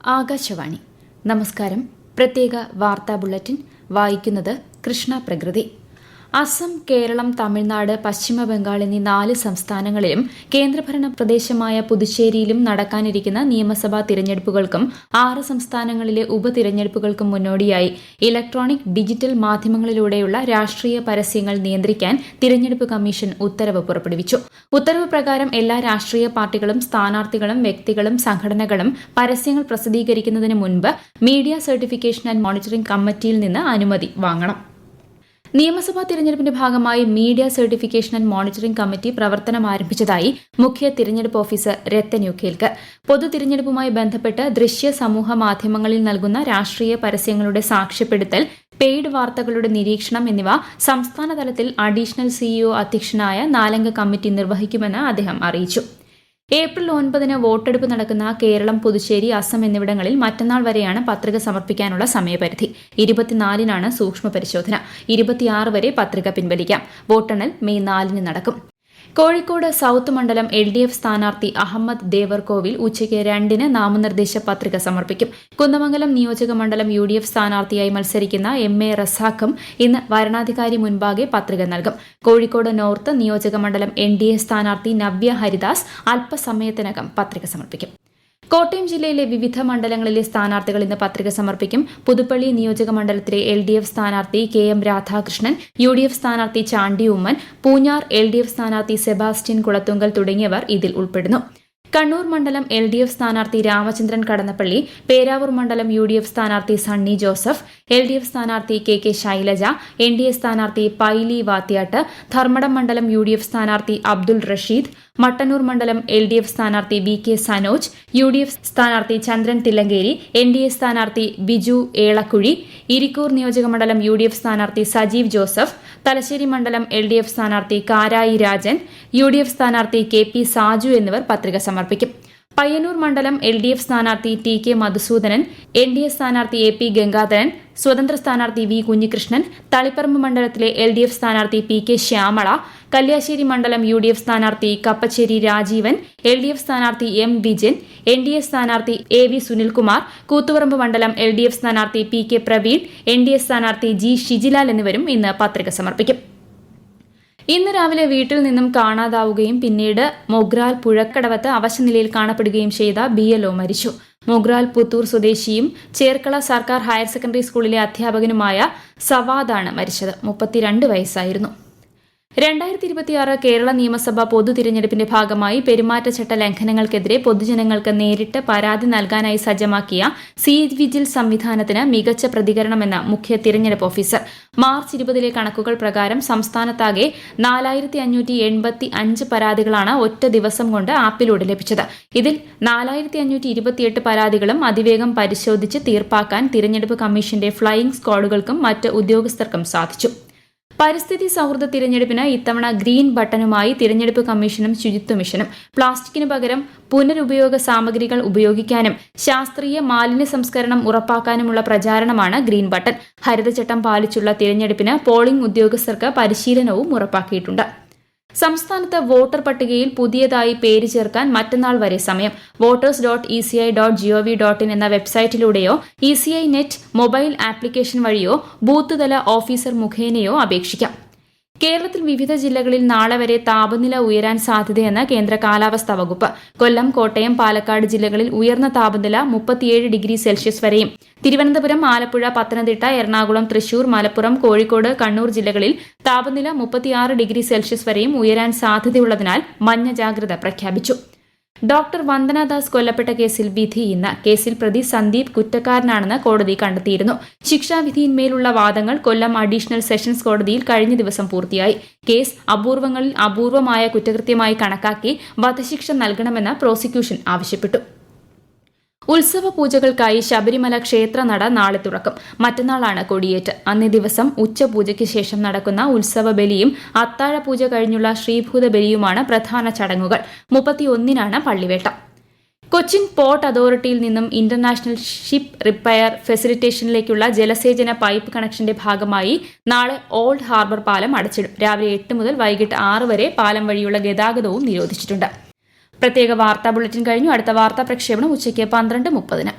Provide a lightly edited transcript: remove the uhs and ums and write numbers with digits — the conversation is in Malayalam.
ആകാശവാണി. നമസ്കാരം. പ്രത്യേക വാർത്താ ബുള്ളറ്റിൻ വായിക്കുന്നത് കൃഷ്ണ പ്രകൃതി. അസം, കേരളം, തമിഴ്നാട്, പശ്ചിമ ബംഗാൾ എന്നീ 4 സംസ്ഥാനങ്ങളിലും കേന്ദ്രഭരണ പ്രദേശമായ പുതുച്ചേരിയിലും നടക്കാനിരിക്കുന്ന നിയമസഭാ തിരഞ്ഞെടുപ്പുകൾക്കും 6 സംസ്ഥാനങ്ങളിലെ ഉപതിരഞ്ഞെടുപ്പുകൾക്കും മുന്നോടിയായി ഇലക്ട്രോണിക്, ഡിജിറ്റൽ മാധ്യമങ്ങളിലൂടെയുള്ള രാഷ്ട്രീയ പരസ്യങ്ങൾ നിയന്ത്രിക്കാൻ തിരഞ്ഞെടുപ്പ് കമ്മീഷൻ ഉത്തരവ് പുറപ്പെടുവിച്ചു. ഉത്തരവ് പ്രകാരം എല്ലാ രാഷ്ട്രീയ പാർട്ടികളും സ്ഥാനാർത്ഥികളും വ്യക്തികളും സംഘടനകളും പരസ്യങ്ങൾ പ്രസിദ്ധീകരിക്കുന്നതിന് മുൻപ് മീഡിയ സർട്ടിഫിക്കേഷൻ ആൻഡ് മോണിറ്ററിംഗ് കമ്മിറ്റിയിൽ നിന്ന് അനുമതി വാങ്ങണം. നിയമസഭാ തിരഞ്ഞെടുപ്പിന്റെ ഭാഗമായി media certification and monitoring committee പ്രവർത്തനം ആരംഭിച്ചതായി മുഖ്യ തിരഞ്ഞെടുപ്പ് ഓഫീസർ രത്തൻ യു ഖേൽക്കർ. പൊതു തിരഞ്ഞെടുപ്പുമായി ബന്ധപ്പെട്ട് ദൃശ്യ സമൂഹ മാധ്യമങ്ങളിൽ നൽകുന്ന രാഷ്ട്രീയ പരസ്യങ്ങളുടെ സാക്ഷ്യപ്പെടുത്തൽ, പെയ്ഡ് വാർത്തകളുടെ നിരീക്ഷണം എന്നിവ സംസ്ഥാന തലത്തിൽ അഡീഷണൽ സിഇഒ അധ്യക്ഷനായ 4-അംഗ കമ്മിറ്റി നിർവഹിക്കുമെന്ന് അദ്ദേഹം അറിയിച്ചു. ഏപ്രിൽ 9 വോട്ടെടുപ്പ് നടക്കുന്ന കേരളം, പുതുച്ചേരി, അസം എന്നിവിടങ്ങളിൽ മറ്റന്നാൾ വരെയാണ് പത്രിക സമർപ്പിക്കാനുള്ള സമയപരിധി. 24-നാണ് സൂക്ഷ്മ പരിശോധന. 26 വരെ പത്രിക പിൻവലിക്കാം. വോട്ടെണ്ണൽ മെയ് 4 നടക്കും. കോഴിക്കോട് സൌത്ത് മണ്ഡലം LDF സ്ഥാനാർത്ഥി അഹമ്മദ് ദേവർകോവിൽ ഉച്ചയ്ക്ക് 2 നാമനിർദ്ദേശ പത്രിക സമർപ്പിക്കും. കുന്നമംഗലം നിയോജക മണ്ഡലം UDF സ്ഥാനാർത്ഥിയായി മത്സരിക്കുന്ന MA റസാഖും ഇന്ന് വരണാധികാരി മുൻപാകെ പത്രിക നൽകും. കോഴിക്കോട് നോർത്ത് നിയോജക മണ്ഡലം NDA സ്ഥാനാർത്ഥി നവ്യ ഹരിദാസ് അല്പസമയത്തിനകം പത്രിക സമർപ്പിക്കും. കോട്ടയം ജില്ലയിലെ വിവിധ മണ്ഡലങ്ങളിലെ സ്ഥാനാർത്ഥികൾ ഇന്ന് പത്രിക സമർപ്പിക്കും. പുതുപ്പള്ളി നിയോജക മണ്ഡലത്തിലെ LDF സ്ഥാനാർത്ഥി KM രാധാകൃഷ്ണൻ, UDF സ്ഥാനാർത്ഥി ചാണ്ടി ഉമ്മൻ, പൂഞ്ഞാർ LDF സ്ഥാനാർത്ഥി സെബാസ്റ്റ്യൻ കുളത്തുങ്കൽ തുടങ്ങിയവർ ഇതിൽ ഉൾപ്പെടുന്നു. കണ്ണൂർ മണ്ഡലം LDF സ്ഥാനാർത്ഥി രാമചന്ദ്രൻ കടന്നപ്പള്ളി, പേരാവൂർ മണ്ഡലം UDF സ്ഥാനാർത്ഥി സണ്ണി ജോസഫ്, LDF സ്ഥാനാർത്ഥി KK ശൈലജ, NDA സ്ഥാനാർത്ഥി പൈലി വാത്യാട്ട്, ധർമ്മടം മണ്ഡലം UDF സ്ഥാനാർത്ഥി അബ്ദുൾ റഷീദ്, മട്ടന്നൂർ മണ്ഡലം LDF സ്ഥാനാർത്ഥി VK സനോജ്, UDF സ്ഥാനാർത്ഥി ചന്ദ്രൻ തില്ലങ്കേരി, NDA സ്ഥാനാർത്ഥി ബിജു ഏളക്കുഴി, ഇരിക്കൂർ നിയോജക മണ്ഡലം UDF സ്ഥാനാർത്ഥി സജീവ് ജോസഫ്, തലശ്ശേരി മണ്ഡലം LDF സ്ഥാനാർത്ഥി കാരായി രാജൻ, UDF സ്ഥാനാർത്ഥി KP സാജു എന്നിവർ പത്രിക സമർപ്പിക്കും. പയ്യന്നൂർ മണ്ഡലം LDF സ്ഥാനാർത്ഥി TK മധുസൂദനൻ, NDA സ്ഥാനാർത്ഥി AP ഗംഗാധരൻ, സ്വതന്ത്ര സ്ഥാനാർത്ഥി V കുഞ്ഞികൃഷ്ണൻ, തളിപ്പറമ്പ് മണ്ഡലത്തിലെ LDF സ്ഥാനാർത്ഥി PK ശ്യാമള, കല്യാശ്ശേരി മണ്ഡലം UDF സ്ഥാനാർത്ഥി കപ്പച്ചേരി രാജീവൻ, LDF സ്ഥാനാർത്ഥി M വിജയൻ, NDA സ്ഥാനാർത്ഥി AV സുനിൽകുമാർ, കൂത്തുപറമ്പ് മണ്ഡലം LDF സ്ഥാനാർത്ഥി PK പ്രവീൺ, NDA സ്ഥാനാർത്ഥി G ഷിജിലാൽ എന്നിവരും ഇന്ന് പത്രിക സമർപ്പിക്കും. ഇന്ന് രാവിലെ വീട്ടിൽ നിന്നും കാണാതാവുകയും പിന്നീട് മൊഗ്രാൽ പുഴക്കടവത്ത് അവശനിലയിൽ കാണപ്പെടുകയും ചെയ്ത BLO മരിച്ചു. മൊഗ്രാൽ പുത്തൂർ സ്വദേശിയും ചേർക്കള സർക്കാർ ഹയർ സെക്കൻഡറി സ്കൂളിലെ അധ്യാപകനുമായ സവാദാണ് മരിച്ചത്. 32 വയസ്സായിരുന്നു. 2026 കേരള നിയമസഭാ പൊതു തിരഞ്ഞെടുപ്പിന്റെ ഭാഗമായി പെരുമാറ്റച്ചട്ട ലംഘനങ്ങൾക്കെതിരെ പൊതുജനങ്ങൾക്ക് നേരിട്ട് പരാതി നൽകാനായി സജ്ജമാക്കിയ സി-വിജിൽ സംവിധാനത്തിന് മികച്ച പ്രതികരണമെന്ന് മുഖ്യ തിരഞ്ഞെടുപ്പ് ഓഫീസർ. മാർച്ച് 20 കണക്കുകൾ പ്രകാരം സംസ്ഥാനത്താകെ 4585 പരാതികളാണ് ഒറ്റ ദിവസം കൊണ്ട് ആപ്പിലൂടെ ലഭിച്ചത്. ഇതിൽ 4528 പരാതികളും അതിവേഗം പരിശോധിച്ച് തീർപ്പാക്കാൻ തിരഞ്ഞെടുപ്പ് കമ്മീഷന്റെ ഫ്ലൈയിംഗ് സ്ക്വാഡുകൾക്കും മറ്റ് ഉദ്യോഗസ്ഥർക്കും സാധിച്ചു. പരിസ്ഥിതി സൌഹൃദ തിരഞ്ഞെടുപ്പിന് ഇത്തവണ ഗ്രീൻ ബട്ടണുമായി തിരഞ്ഞെടുപ്പ് കമ്മീഷനും ശുചിത്വ മിഷനും. പ്ലാസ്റ്റിക്കിന് പകരം പുനരുപയോഗ സാമഗ്രികൾ ഉപയോഗിക്കാനും ശാസ്ത്രീയ മാലിന്യ സംസ്കരണം ഉറപ്പാക്കാനുമുള്ള പ്രചാരണമാണ് ഗ്രീൻ ബട്ടൺ. ഹരിതചട്ടം പാലിച്ചുള്ള തിരഞ്ഞെടുപ്പിന് പോളിംഗ് ഉദ്യോഗസ്ഥർക്ക് പരിശീലനവും ഉറപ്പാക്കിയിട്ടുണ്ട്. സംസ്ഥാനത്ത് വോട്ടർ പട്ടികയിൽ പുതിയതായി പേര് ചേർക്കാൻ മറ്റന്നാൾ വരെ സമയം. voters.eci.gov.in എന്ന വെബ്സൈറ്റിലൂടെയോ ECI നെറ്റ് മൊബൈൽ ആപ്ലിക്കേഷൻ വഴിയോ ബൂത്ത് തല ഓഫീസർ മുഖേനയോ അപേക്ഷിക്കാം. കേരളത്തിൽ വിവിധ ജില്ലകളിൽ നാളെ വരെ താപനില ഉയരാൻ സാധ്യതയെന്ന് കേന്ദ്ര കാലാവസ്ഥാ വകുപ്പ്. കൊല്ലം, കോട്ടയം, പാലക്കാട് ജില്ലകളിൽ ഉയർന്ന താപനില 37 ഡിഗ്രി സെൽഷ്യസ് വരെയും, തിരുവനന്തപുരം, ആലപ്പുഴ, പത്തനംതിട്ട, എറണാകുളം, തൃശൂർ, മലപ്പുറം, കോഴിക്കോട്, കണ്ണൂർ ജില്ലകളിൽ താപനില 36 ഡിഗ്രി സെൽഷ്യസ് വരെയും ഉയരാൻ സാധ്യതയുള്ളതിനാൽ മഞ്ഞ ജാഗ്രത പ്രഖ്യാപിച്ചു. ഡോക്ടർ വന്ദനാദാസ് കൊല്ലപ്പെട്ട കേസിൽ വിധി ഇന്ന്. കേസിൽ പ്രതി സന്ദീപ് കുറ്റക്കാരനാണെന്ന് കോടതി കണ്ടെത്തിയിരുന്നു. ശിക്ഷാവിധിയിന്മേലുള്ള വാദങ്ങൾ കൊല്ലം അഡീഷണൽ സെഷൻസ് കോടതിയിൽ കഴിഞ്ഞ ദിവസം പൂർത്തിയായി. കേസ് അപൂർവങ്ങളിൽ അപൂർവമായ കുറ്റകൃത്യമായി കണക്കാക്കി വധശിക്ഷ നൽകണമെന്ന് പ്രോസിക്യൂഷൻ ആവശ്യപ്പെട്ടു. ഉത്സവ പൂജകൾക്കായി ശബരിമല ക്ഷേത്രനട നാളെ തുറക്കും. മറ്റന്നാളാണ് കൊടിയേറ്റ്. അന്നേ ദിവസം ഉച്ചപൂജയ്ക്ക് ശേഷം നടക്കുന്ന ഉത്സവ ബലിയും അത്താഴ പൂജ കഴിഞ്ഞുള്ള ശ്രീഭൂത ബലിയുമാണ് പ്രധാന ചടങ്ങുകൾ. 31-നാണ് പള്ളിവേട്ട. കൊച്ചിൻ പോർട്ട് അതോറിറ്റിയിൽ നിന്നും ഇന്റർനാഷണൽ ഷിപ്പ് റിപ്പയർ ഫെസിലിറ്റേഷനിലേക്കുള്ള ജലസേചന പൈപ്പ് കണക്ഷന്റെ ഭാഗമായി നാളെ ഓൾഡ് ഹാർബർ പാലം അടച്ചിടും. രാവിലെ 8 മുതൽ വൈകിട്ട് 6 വരെ പാലം വഴിയുള്ള ഗതാഗതവും നിരോധിച്ചിട്ടുണ്ട്. പ്രത്യേക വാർത്താ ബുള്ളറ്റിൻ കഴിഞ്ഞു. അടുത്ത വാർത്താ പ്രക്ഷേപണം ഉച്ചയ്ക്ക് 12:30.